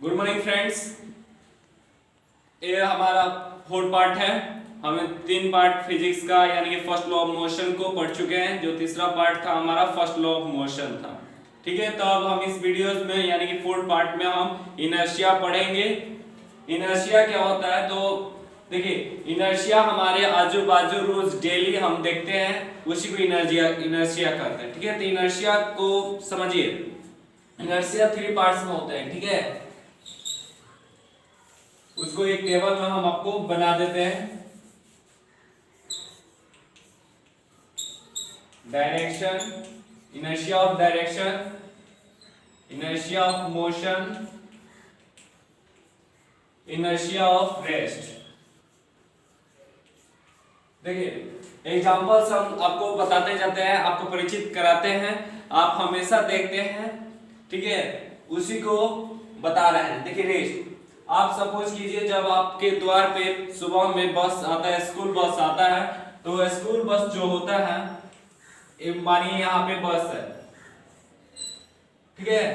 Good morning friends. ये हमारा fourth part है। हमें 3 पार्ट फिजिक्स का यानी कि फर्स्ट लॉ ऑफ मोशन को पढ़ चुके हैं। जो तीसरा पार्ट था हमारा फर्स्ट लॉ ऑफ मोशन था। ठीक है, तो अब हम इस वीडियोस में यानी कि फोर्थ पार्ट में हम इनर्शिया पढ़ेंगे। इनर्शिया क्या होता है, तो देखिए इनर्शिया हमारे आजू बाजू रोज डेली हम देखते हैं, उसी को इनर्शिया कहते हैं। ठीक है, तो इनर्शिया को समझिए। इनर्शिया 3 पार्ट्स में होते हैं। ठीक है, उसको एक टेबल में हम आपको बना देते हैं। Direction, inertia of direction, inertia of motion, inertia of rest. देखिए एग्जांपल्स हम आपको बताते जाते हैं, आपको परिचित कराते हैं, आप हमेशा देखते हैं। ठीक है, उसी को बता रहे हैं। देखिए रेस्ट, आप सपोज कीजिए जब आपके द्वार पे सुबह में बस आता है, स्कूल बस आता है, तो स्कूल बस जो होता है, मानिए यहाँ पे बस है। ठीक है,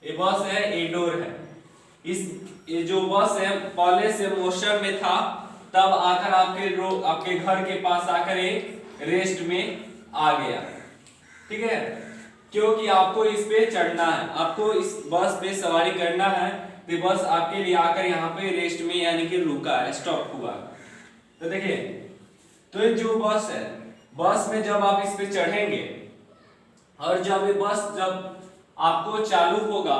ये बस है, ये डोर है। ये जो बस है पहले से मोशन में था, तब आकर आपके घर के पास आकर एक रेस्ट में आ गया। ठीक है, क्योंकि आपको इस पे चढ़ना है, आपको इस बस पे सवारी करना है, तो बस आपके लिए आकर यहाँ पे रेस्ट में यानी कि रुका है, स्टॉप हुआ। तो देखिए, तो ये जो बस है, बस में जब आप इस पे चढ़ेंगे और जब ये बस जब आपको चालू होगा,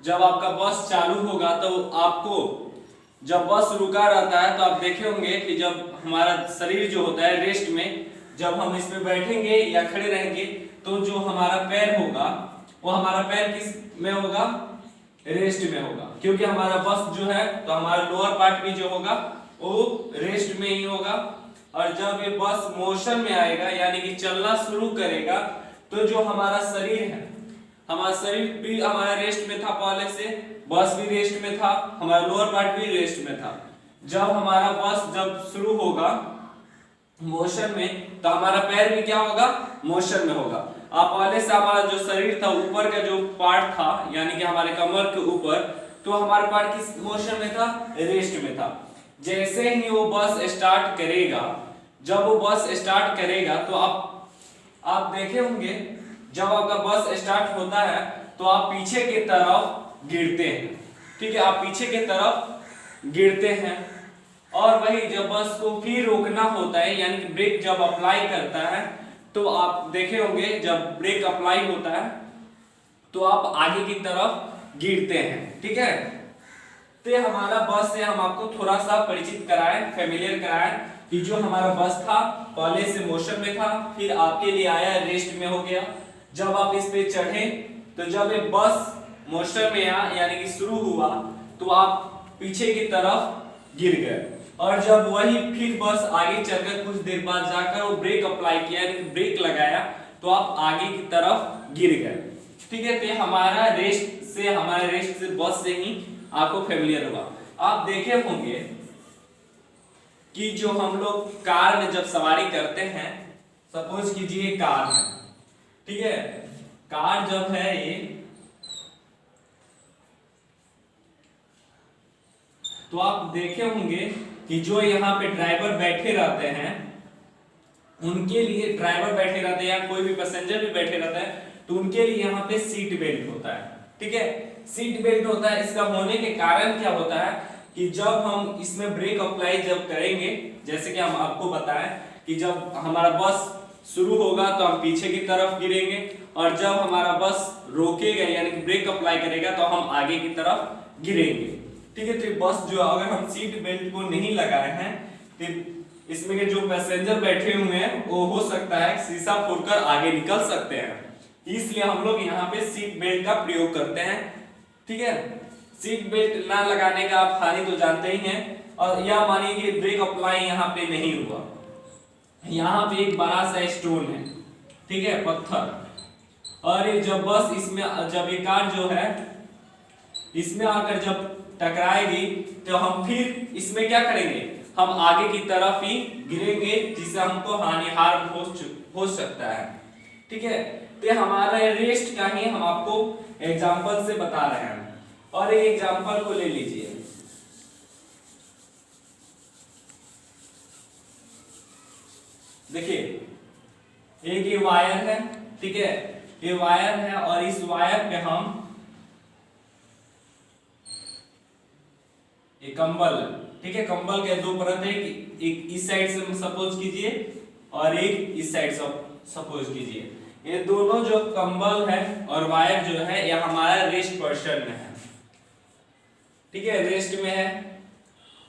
जब आपका बस चालू होगा, तो आपको जब बस रुका रहता है तो आप देखे होंगे कि जब हमारा शरीर जो होता है रेस्ट में, जब हम इस पे बैठेंगे या खड़े रहेंगे, तो जो हमारा पैर होगा वो हमारा पैर किस में होगा, रेस्ट में होगा। क्योंकि हमारा बस जो है, तो हमारा लोअर पार्ट भी जो होगा वो रेस्ट में ही होगा। और जब ये बस मोशन में आएगा यानी कि चलना शुरू करेगा, तो जो हमारा शरीर है, हमारा शरीर भी हमारा रेस्ट में था पहले से, बस भी रेस्ट में था, हमारा लोअर पार्ट भी रेस्ट में था। जब हमारा बस जब शुरू होगा मोशन में, तो हमारा पैर भी क्या होगा, मोशन में होगा। आप पहले से हमारा जो शरीर था, ऊपर का जो पार्ट था यानी कि हमारे कमर के ऊपर, तो हमारा पार्ट किस मोशन में था, रेस्ट में था। जैसे ही वो बस स्टार्ट करेगा, जब वो बस स्टार्ट करेगा, तो आप देखे होंगे जब आपका बस स्टार्ट होता है तो आप पीछे की तरफ गिरते हैं। ठीक है, आप पीछे की तरफ गिरते हैं। और वही जब बस को फिर रोकना होता है यानी कि ब्रेक जब अप्लाई करता है, तो आप देखे होंगे जब ब्रेक अप्लाई होता है तो आप आगे की तरफ गिरते हैं। ठीक है, तो हमारा बस से हम आपको थोड़ा सा परिचित कराएं, फेमिलियर कराएं कि जो हमारा बस था पहले से मोशन में था, फिर आपके लिए आया, रेस्ट में हो गया। जब आप इस पे चढ़े, तो जब ये बस मोशन में आया यानी कि शुरू हुआ, तो आप पीछे की तरफ गिर गए। और जब वही फिर बस आगे चलकर कुछ देर बाद जाकर वो ब्रेक अप्लाई किया यानी कि ब्रेक लगाया, तो आप आगे की तरफ गिर गए। ठीक है, तो हमारा रेस्ट से बस से ही आपको फेमिलियर हुआ। आप देखे होंगे कि जो हम लोग कार में जब सवारी करते हैं, सपोज कीजिए कार है। ठीक है, कार जब है ये, तो आप देखे होंगे कि जो यहाँ पे ड्राइवर बैठे रहते हैं, उनके लिए ड्राइवर बैठे रहते हैं या कोई भी पैसेंजर भी बैठे रहता है, तो उनके लिए यहाँ पे सीट बेल्ट होता है। ठीक है, सीट बेल्ट होता है। इसका होने के कारण क्या होता है कि जब हम इसमें ब्रेक अप्लाई जब करेंगे, जैसे कि हम आपको बताएं कि जब हमारा बस शुरू होगा तो हम पीछे की तरफ गिरेंगे, और जब हमारा बस रोकेगा यानी कि ब्रेक अप्लाई करेगा तो हम आगे की तरफ गिरेंगे। ठीक है, तो बस जो अगर हम सीट बेल्ट को नहीं लगाए हैं, तो इसमें के जो पैसेंजर बैठे हुए हैं वो हो सकता है शीशा फोड़कर आगे निकल सकते हैं। इसलिए हम लोग यहाँ पे सीट बेल्ट का प्रयोग करते हैं। ठीक है, सीट बेल्ट ना लगाने का आप हानि तो जानते ही हैं। और यह मानिए कि ब्रेक अप्लाई यहाँ पे नहीं हुआ, यहाँ पे एक बड़ा सा स्टोन है, ठीक है, पत्थर, और ये जब बस इसमें जब ये कार जो है इसमें आकर जब टकराएगी, तो हम फिर इसमें क्या करेंगे, हम आगे की तरफ ही गिरेंगे, जिससे हमको हार्म हो सकता है। ठीक है, तो हमारा रेस्ट का ही हम आपको एग्जांपल से बता रहे हैं। और एक एग्जांपल को ले लीजिए। देखिए एक ये वायर है, ठीक है, ये वायर है और इस वायर पे हम ये कंबल, ठीक है, कंबल के दो परत है, एक इस साइड से सपोज कीजिए और एक इस साइड से सपोज कीजिए। ये दोनों जो कंबल है और वायर जो है ये हमारा रेस्ट पोर्शन में है, ठीक है, रेस्ट में है।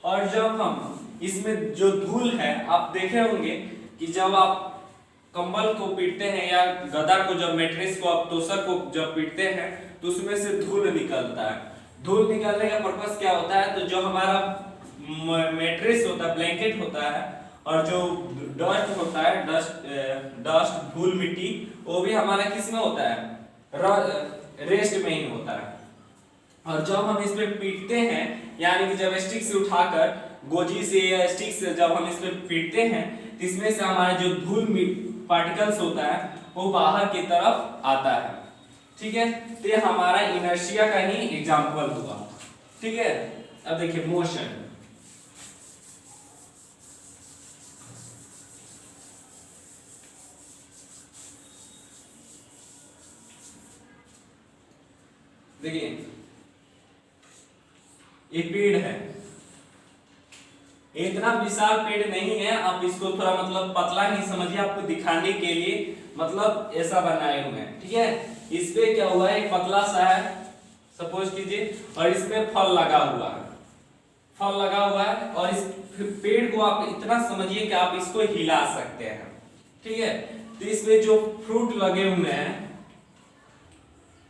और जब हम इसमें जो धूल है, आप देखे होंगे कि जब आप कंबल को पीटते हैं या गदा को, जब मैट्रेस को आप तोशक को जब पीटते हैं तो उसमें से धूल निकलता है। धूल निकलने का पर्पस क्या होता है, तो जो हमारा मैट्रेस होता है, ब्लैंकेट होता है, और जो डस्ट होता है, डस्ट धूल मिट्टी, वो भी हमारा किस में होता है, रेस्ट में ही होता है। और जब हम इस पे पीटते हैं, यानी कि जब स्टिक से उठाकर, गोजी से या स्टिक से जब हम इस पे पीटते हैं, तो इसमें से हमारा जो धूल पार्टिकल्स होता है वो बाहर की तरफ आता है, ठीक है। तो ये हमारा इनर्शिया का ही एग्जांपल हुआ, ठीक है। अब देखिए मोशन, देखिए ये पेड़ है, इतना विशाल पेड़ नहीं है, आप इसको थोड़ा मतलब पतला नहीं समझिए, आपको दिखाने के लिए मतलब ऐसा बनाए हुए हैं, ठीक है। इस पे क्या हुआ है, एक पतला सा है सपोज कीजिए, और इसमें फल लगा हुआ है, फल लगा हुआ है, और इस पेड़ को आप इतना समझिए कि आप इसको हिला सकते हैं, ठीक है। तो इसमें जो फ्रूट लगे हुए हैं,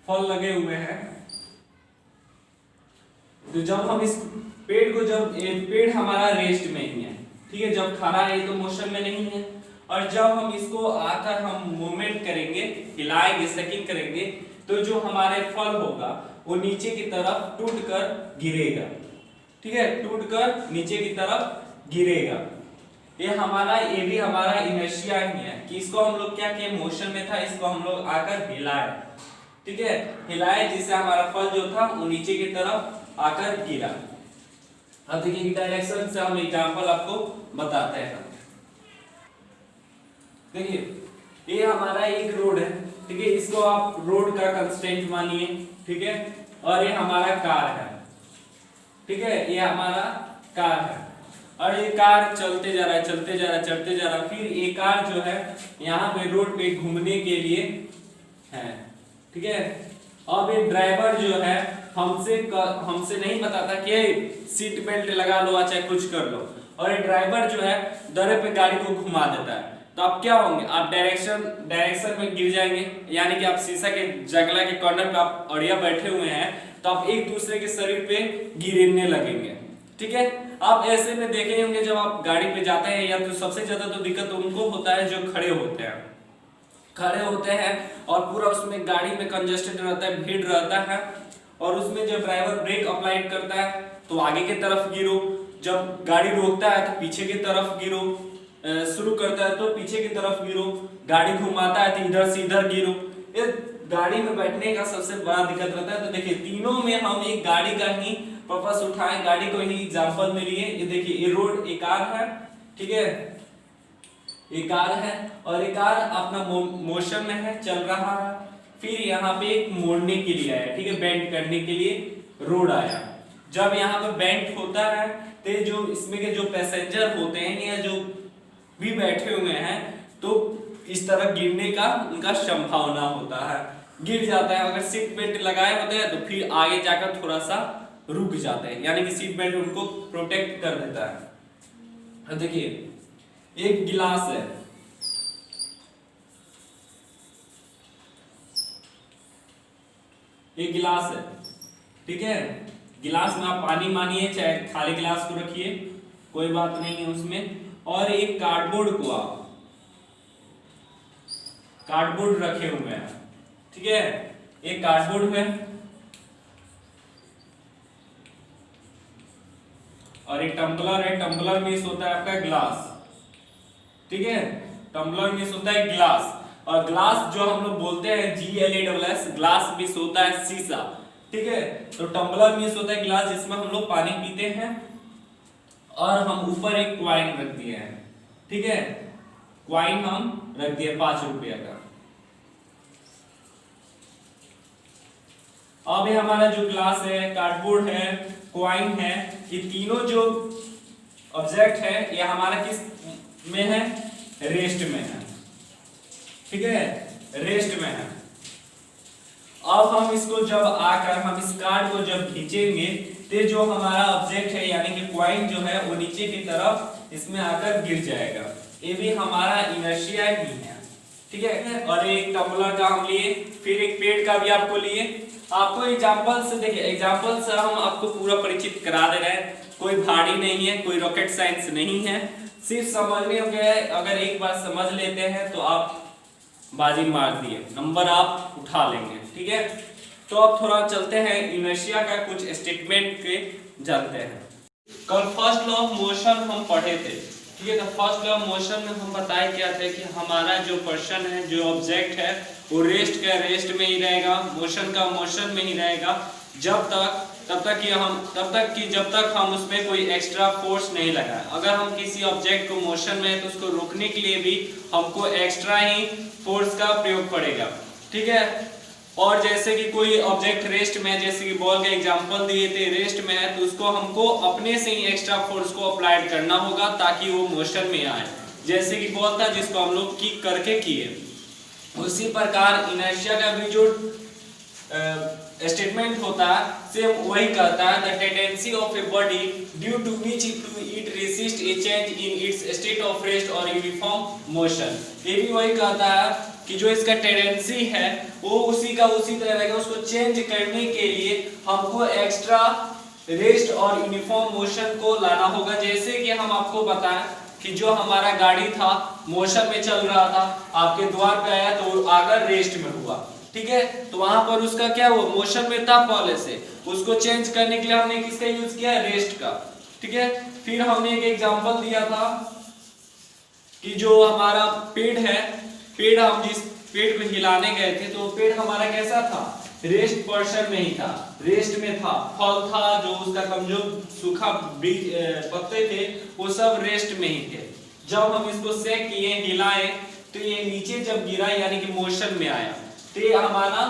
फल लगे हुए हैं, तो जब हम इस पेड़ को, जब ये पेड़ हमारा रेस्ट में ही है, ठीक है, जब खड़ा है तो मोशन में नहीं है, और जब हम इसको आकर हम मूवमेंट करेंगे, हिलाएंगे, सेकिंग करेंगे, तो जो हमारे फल होगा वो नीचे की तरफ टूटकर गिरेगा, ठीक है, टूटकर नीचे की तरफ गिरेगा। ये हमारा, ये भी हमारा इनर्शिया ही है कि इसको हम लोग क्या किए, मोशन में था, इसको हम लोग आकर हिलाए, ठीक है, हिलाए, जिससे हमारा फल जो था वो नीचे की तरफ आकर गिरा। अब देखिए डायरेक्शन से हम एग्जांपल आपको बताते हैं। देखिए ये हमारा एक रोड है, ठीक है, इसको आप रोड का कंस्ट्रेंट मानिए, ठीक है, और ये हमारा कार है, ठीक है, ये हमारा कार है, और ये कार चलते जा रहा है, चलते जा रहा है, चलते जा रहा है, फिर ये कार जो है यहाँ पे रोड पे घूमने के लिए है, ठीक है। अब ये ड्राइवर जो है हमसे नहीं बताता कि सीट बेल्ट लगा लो, चाहे कुछ कर लो, और ये ड्राइवर जो है दरे पे गाड़ी को घुमा देता है, तो आप क्या होंगे, आप डायरेक्शन में गिर जाएंगे, यानी कि आप शीशा के जंगला के कॉर्नर पे आप अड़िया बैठे हुए हैं, तो आप एक दूसरे के शरीर पे गिरने लगेंगे, ठीक है। आप ऐसे में देखे होंगे जब आप गाड़ी पे जाते हैं, या तो सबसे ज्यादा तो दिक्कत उनको होता है जो खड़े होते हैं और पूरा उसमें गाड़ी में कंजेस्टेड रहता है, भीड़ रहता है, और उसमें जब ड्राइवर ब्रेक अप्लाई करता है तो आगे की तरफ गिरो, जब गाड़ी रोकता है तो पीछे की तरफ गिरो, शुरू करता है तो पीछे की तरफ गिरो, गाड़ी घुमाता है तो इधर से इधर गिरो। ये गाड़ी में बैठने का सबसे बड़ा दिक्कत रहता है। तो देखिए तीनों में हम एक गाड़ी का ही पर्पस उठाएं, गाड़ी को ही एग्जांपल में लिए। ये देखिए ये रोड, एक कार है, ठीक है, ये कार है, और ये कार अपना मोशन में है, चल रहा है, फिर यहाँ पे एक मोड़ने के लिए आया, ठीक है, बेंड करने के लिए रोड आया। जब यहाँ पे बेंड होता है तो जो इसमें के जो पैसेंजर होते हैं या जो भी बैठे हुए हैं, तो इस तरह गिरने का उनका संभावना होता है, गिर जाता है। अगर सीट बेल्ट लगाए होते हैं तो फिर आगे जाकर थोड़ा सा रुक जाते हैं, यानी कि सीट बेल्ट उनको प्रोटेक्ट कर देता है। देखिए एक गिलास है, एक गिलास है, ठीक है, गिलास में आप पानी मानिए चाहे खाली गिलास को रखिए, कोई बात नहीं है उसमें। और एक कार्डबोर्ड को आप कार्डबोर्ड रखे हुए हैं, ठीक है, एक कार्डबोर्ड है और एक टम्बलर है। टम्बलर में होता है आपका ग्लास, ठीक है, टम्बलर में होता है ग्लास, और ग्लास जो हम लोग बोलते हैं GLASS, ग्लास में होता है शीशा, ठीक है। तो टम्बलर मीन्स होता है गिलास जिसमें हम लोग पानी पीते हैं, और हम ऊपर एक क्वाइन रख दिए हैं, ठीक है, क्वाइन हम रख दिए 5 रुपया का। अब ये हमारा जो ग्लास है, कार्डबोर्ड है, क्वाइन है, ये तीनों जो ऑब्जेक्ट है ये हमारा किस में है, रेस्ट में है, ठीक है, रेस्ट में है। अब हम इसको जब आकर हम इस कार्ड को जब खींचेंगे तो जो हमारा ऑब्जेक्ट है यानी कि क्वाइन जो है वो नीचे की तरफ इसमें आकर गिर जाएगा। ये भी हमारा इनर्शिया ही है, ठीक है। और एक टम्बलर का हम लिए, फिर एक पेड़ का भी आपको लिए। आपको एग्जांपल से देखिए, एग्जांपल से हम आपको पूरा परिचित करा दे रहे हैं, कोई भारी नहीं है, कोई रॉकेट साइंस नहीं है, सिर्फ समझने हो गया है। अगर एक बार समझ लेते हैं तो आप बाजी मार दिए, नंबर आप उठा लेंगे, ठीक है। तो अब थोड़ा चलते हैं इनर्शिया का कुछ स्टेटमेंट के जानते हैं। कल फर्स्ट लॉ ऑफ मोशन हम पढ़े थे, ठीक है। तो फर्स्ट लॉ ऑफ मोशन में हम बताए क्या थे कि हमारा जो पर्सन है, जो ऑब्जेक्ट है, वो रेस्ट का रेस्ट में ही रहेगा, मोशन का मोशन में ही रहेगा, तब तक कि जब तक हम उसमें कोई एक्स्ट्रा फोर्स नहीं लगाए। अगर हम किसी ऑब्जेक्ट को मोशन में है तो उसको रोकने के लिए भी हमको एक्स्ट्रा ही फोर्स का प्रयोग पड़ेगा, ठीक है। और जैसे कि कोई ऑब्जेक्ट रेस्ट में है, जैसे कि बॉल का एग्जांपल दिए थे, रेस्ट में है तो उसको हमको अपने से ही एक्स्ट्रा फोर्स को अप्लाई करना होगा ताकि वो मोशन में आए। जैसे कि बॉल था जिसको हम लोग किक करके किए, उसी प्रकार इनर्शिया का भी जो स्टेटमेंट होता है सेम वही कहता है, the tendency of a body due to which it resist a change in its state of rest और यूनिफॉर्म मोशन। ये भी वही कहता है कि जो इसका टेंडेंसी है वो उसी तरह रहेगा, उसको चेंज करने के लिए हमको एक्स्ट्रा रेस्ट और यूनिफॉर्म मोशन को लाना होगा। जैसे कि हम आपको बताएं कि जो हमारा गाड़ी था मोशन में चल रहा था, आपके द्वार पे आया तो आकर रेस्ट में हुआ, ठीक है। तो वहां पर उसका क्या हुआ, मोशन में था पहले से, उसको चेंज करने के लिए हमने किसका यूज किया, रेस्ट का, ठीक है। फिर हमने एक एग्जांपल दिया था कि जो हमारा पेड़ है, पेड़ हम जिस पेड़ पे हिलाने गए थे तो पेड़ हमारा कैसा था, रेस्ट पोर्शन में ही था, रेस्ट में था, फल था, जो उसका कमजोर सूखा पत्ते थे वो सब रेस्ट में ही थे। जब हम इसको सेक किए, हिलाए, तो ये नीचे जब गिरा यानी कि मोशन में आया, तो ये हमारा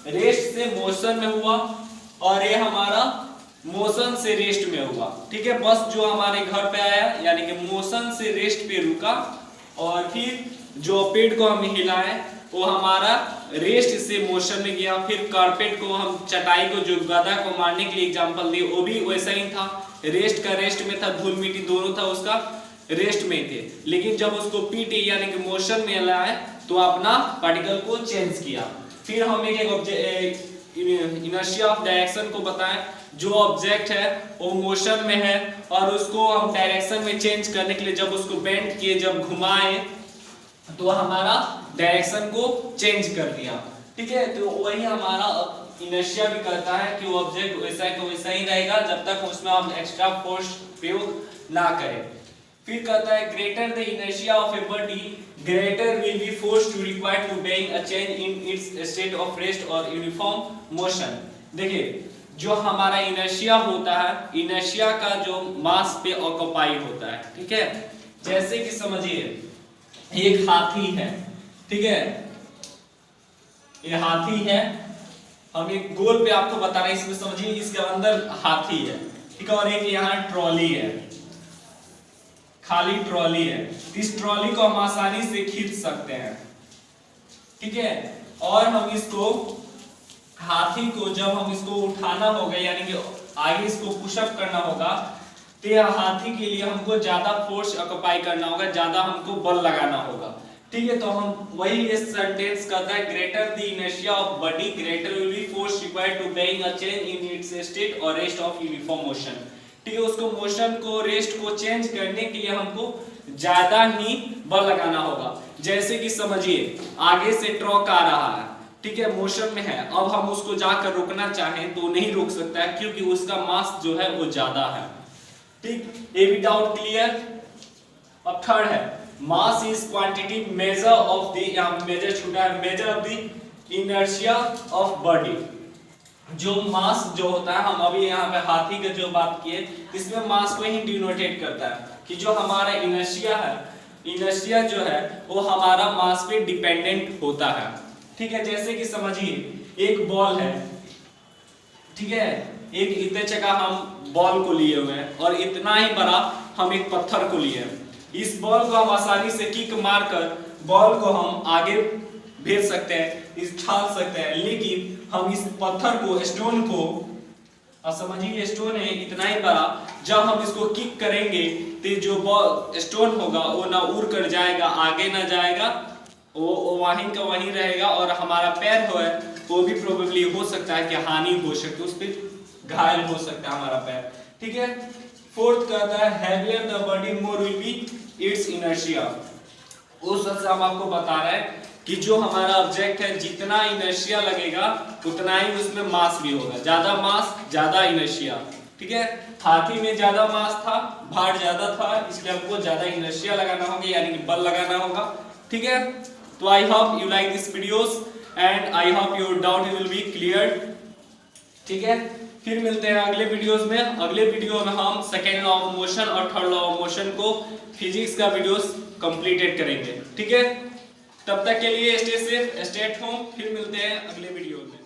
रेस्ट से मोशन में हुआ और ये हमारा मोशन से रेस्ट में हुआ, ठीक है। बस जो हमारे घर पे आया यानी कि मोशन से रेस्ट पे रुका, और फिर जो पेड़ को हम हिलाए वो हमारा रेस्ट से मोशन में गया। फिर कारपेट को हम, चटाई को, जो गधा को मारने के लिए एग्जांपल दिए, वो भी वैसा ही था, रेस्ट का रेस्ट में था, धूल मिट्टी दोनों था उसका रेस्ट में थे। लेकिन जब उसको पीटे यानी कि मोशन में लाए तो अपना पार्टिकल को चेंज किया। फिर हम एक इनर्शिया ऑफ डायरेक्शन को बताएं, जो ऑब्जेक्ट है वो मोशन में है और उसको हम डायरेक्शन में चेंज करने के लिए जब उसको बेंड किए, जब घुमाए तो हमारा डायरेक्शन को चेंज कर दिया, ठीक है। तो वही हमारा इनर्शिया भी कहता है कि वो ऑब्जेक्ट वैसा है तो वैसा ही रहेगा जब तक उसमें हम एक्स्ट्रा फोर्स प्रयोग ना करें। फिर कहता है greater the inertia of a body greater will be force to require to being a change in its state of rest और यूनिफॉर्म मोशन। देखिए जो हमारा इनर्शिया होता है, इनर्शिया का जो मास पे ऑक्यूपाई होता है, ठीक है। जैसे कि समझिए एक हाथी है, ठीक है, ये हाथी है, हम एक गोल पे आपको बता रहे हैं, इसमें समझिए इसके अंदर हाथी है, ठीक है, और एक यहाँ ट्रॉली है, खाली ट्रॉली है। इस ट्रॉली को हम आसानी से खींच सकते हैं, ठीक है। और हम इसको, हाथी को जब हम इसको उठाना होगा यानी कि आगे इसको पुशअप करना होगा तो हाथी के लिए हमको ज्यादा फोर्स ऑक्यूपाई करना होगा, ज्यादा हमको बल लगाना होगा, ठीक है। तो हम वही इस सेंटेंस कहता है greater the inertia of body greater will be force required to being a change in its state और रेस्ट ऑफ यूनिफॉर्म मोशन, ठीक है। उसको मोशन को, रेस्ट को चेंज करने के लिए हमको ज्यादा ही बल लगाना होगा। जैसे कि समझिए आगे से ट्रक आ रहा है, ठीक है, मोशन में है, अब हम उसको जाकर रोकना चाहें तो नहीं रोक सकता है क्योंकि उसका मास जो है वो ज्यादा है, ठीक। ये भी डाउट क्लियर। अब थर्ड है mass is quantity measure of the, यहां मेजर छूटा है, measure of the inertia of body, जो मास जो होता है, हम अभी यहाँ पे हाथी का जो बात किए, इसमें मास को ही डिनोटेट करता है कि जो हमारा इनर्शिया है, इनर्शिया जो है वो हमारा मास पे डिपेंडेंट होता है। ठीक है, जैसे कि समझिए एक बॉल है, ठीक है, एक इतने चका हम बॉल को लिए हुए हैं और इतना ही बड़ा हम एक पत्थर को लिए हैं। इस बॉल को हम आसानी से किक मारकर बॉल को हम आगे भेज सकते हैं, इस छाल सकते हैं, लेकिन हम इस पत्थर को, स्टोन को, अब समझिए स्टोन है इतना ही बड़ा, जब हम इसको किक करेंगे तो जो बॉल स्टोन होगा वो ना उड़ कर जाएगा, आगे ना जाएगा, वो वहीं का वहीं रहेगा और हमारा पैर हो है वो भी प्रोबेबली हो सकता है कि हानि हो सकती है, उस पर घायल हो सकता है हमारा पैर। ठीक है, फोर्थ कहता है heavier the body more will be it's inertia. उस वजह से हम आपको बता रहे हैं कि जो हमारा ऑब्जेक्ट है जितना इनर्शिया लगेगा उतना ही उसमें मास भी होगा, ज्यादा मास ज्यादा इनर्शिया। ठीक है, हाथी में ज्यादा मास था, भार ज्यादा था, इसलिए हमको ज्यादा इनर्शिया लगाना होगा, यानी कि बल लगाना होगा। ठीक है, तो I hope you like this videos and I hope your doubt will be clear. ठीक है, फिर मिलते हैं अगले वीडियोस में। अगले वीडियो में हम सेकेंड लॉ ऑफ मोशन और थर्ड लॉ ऑफ मोशन को फिजिक्स का वीडियोस कंप्लीटेड करेंगे। ठीक है, तब तक के लिए stay safe, stay at home. फिर मिलते हैं अगले वीडियो में।